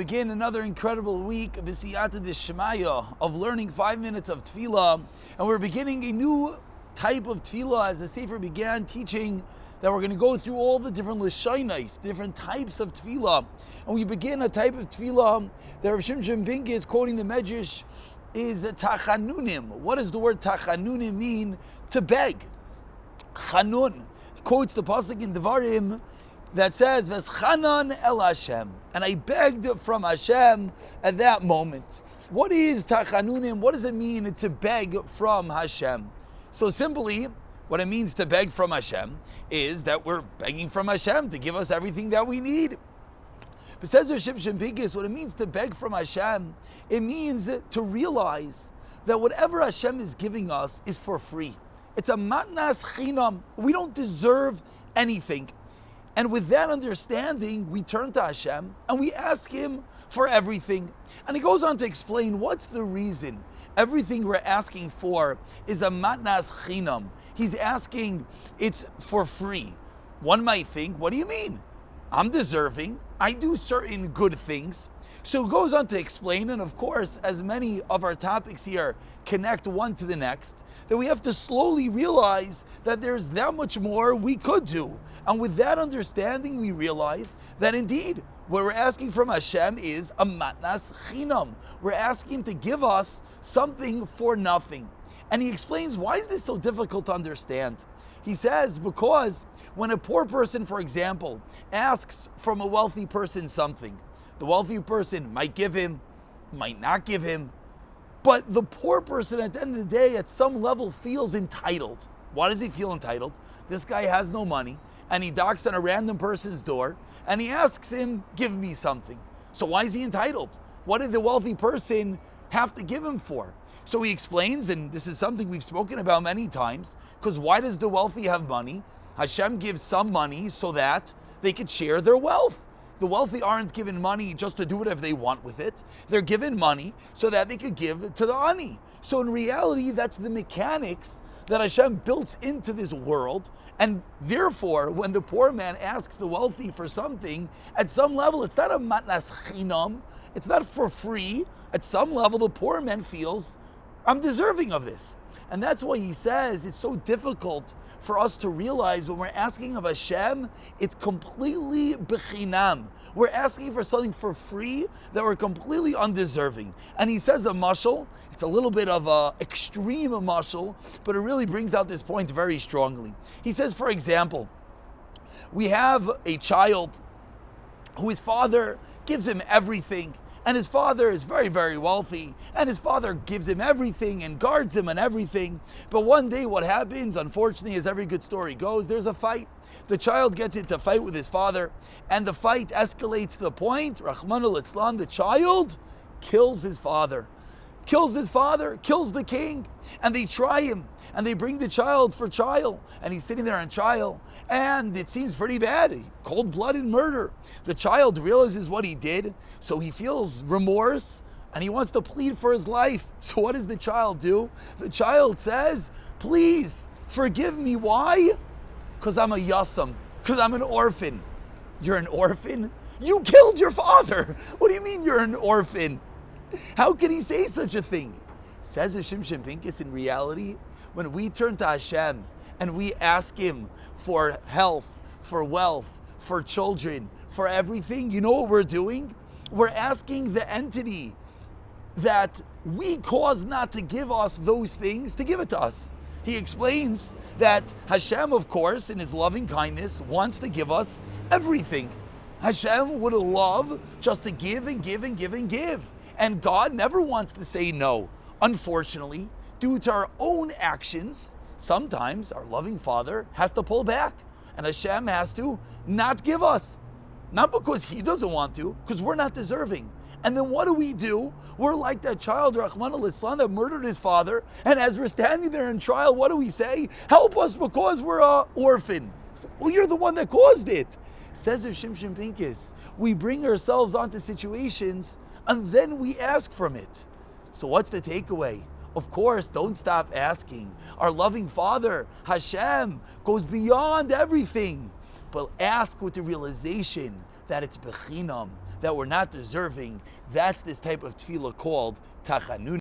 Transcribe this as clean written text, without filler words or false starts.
begin another incredible week of B'siyata D'Shemaya, of learning 5 minutes of Tefillah, and we're beginning a new type of Tefillah as the Sefer began teaching that we're going to go through all the different L'shainos, different types of Tefillah, and we begin a type of Tefillah that Rav Shimshon Pinkus is quoting the Medrash is Tachanunim. What does the word Tachanunim mean? To beg. Chanun. He quotes the pasuk in Devarim that says, V'schanan el Hashem. And I begged from Hashem at that moment. What is Tachanunim? What does it mean to beg from Hashem? So simply, what it means to beg from Hashem is that we're begging from Hashem to give us everything that we need. But says Rav Shimshon Pinkus, what it means to beg from Hashem, it means to realize that whatever Hashem is giving us is for free. It's a matnas chinam. We don't deserve anything. And with that understanding, we turn to Hashem and we ask Him for everything. And he goes on to explain what's the reason everything we're asking for is a matnas chinam. He's asking it's for free. One might think, what do you mean? I'm deserving. I do certain good things. So it goes on to explain, and of course, as many of our topics here connect one to the next, that we have to slowly realize that there's that much more we could do. And with that understanding, we realize that indeed, what we're asking from Hashem is a matnas chinam. We're asking Him to give us something for nothing. And he explains, why is this so difficult to understand? He says, because when a poor person, for example, asks from a wealthy person something, the wealthy person might give him, might not give him, but the poor person at the end of the day, at some level, feels entitled. Why does he feel entitled? This guy has no money, and he knocks on a random person's door, and he asks him, give me something. So why is he entitled? What did the wealthy person have to give him for? So he explains, and this is something we've spoken about many times, because why does the wealthy have money? Hashem gives some money so that they could share their wealth. The wealthy aren't given money just to do whatever they want with it. They're given money so that they could give to the ani. So in reality, that's the mechanics that Hashem built into this world. And therefore, when the poor man asks the wealthy for something, at some level, it's not a matnas chinam. It's not for free. At some level, the poor man feels, I'm deserving of this. And that's why he says it's so difficult for us to realize when we're asking of Hashem, it's completely bechinam. We're asking for something for free that we're completely undeserving. And he says a mashal, it's a little bit of an extreme mashal, but it really brings out this point very strongly. He says, for example, we have a child who his father gives him everything. And his father is very, very wealthy, and his father gives him everything and guards him and everything. But one day what happens, unfortunately, as every good story goes, there's a fight. The child gets into a fight with his father, and the fight escalates to the point, Rahman al-Islam, the child kills his father. Kills the king, and they try him, and they bring the child for trial, and he's sitting there on trial, and it seems pretty bad, cold-blooded murder. The child realizes what he did, so he feels remorse, and he wants to plead for his life. So what does the child do? The child says, please, forgive me. Why? Because I'm a yasam, because I'm an orphan. You're an orphan? You killed your father. What do you mean you're an orphan? How can he say such a thing? Says Rav Shimshon Pinkus, in reality, when we turn to Hashem and we ask Him for health, for wealth, for children, for everything, you know what we're doing? We're asking the entity that we caused not to give us those things to give it to us. He explains that Hashem, of course, in His loving kindness, wants to give us everything. Hashem would love just to give and give and give and give. And God never wants to say no. Unfortunately, due to our own actions, sometimes our loving Father has to pull back, and Hashem has to not give us. Not because He doesn't want to, because we're not deserving. And then what do? We're like that child, Rahman al-Islam, that murdered his father, and as we're standing there in trial, what do we say? Help us because we're an orphan. Well, you're the one that caused it. Says Rav Shimshon Pinkus, we bring ourselves onto situations and then we ask from it. So what's the takeaway? Of course, don't stop asking. Our loving Father, Hashem, goes beyond everything. But ask with the realization that it's bechinam, that we're not deserving. That's this type of tefillah called tachanun.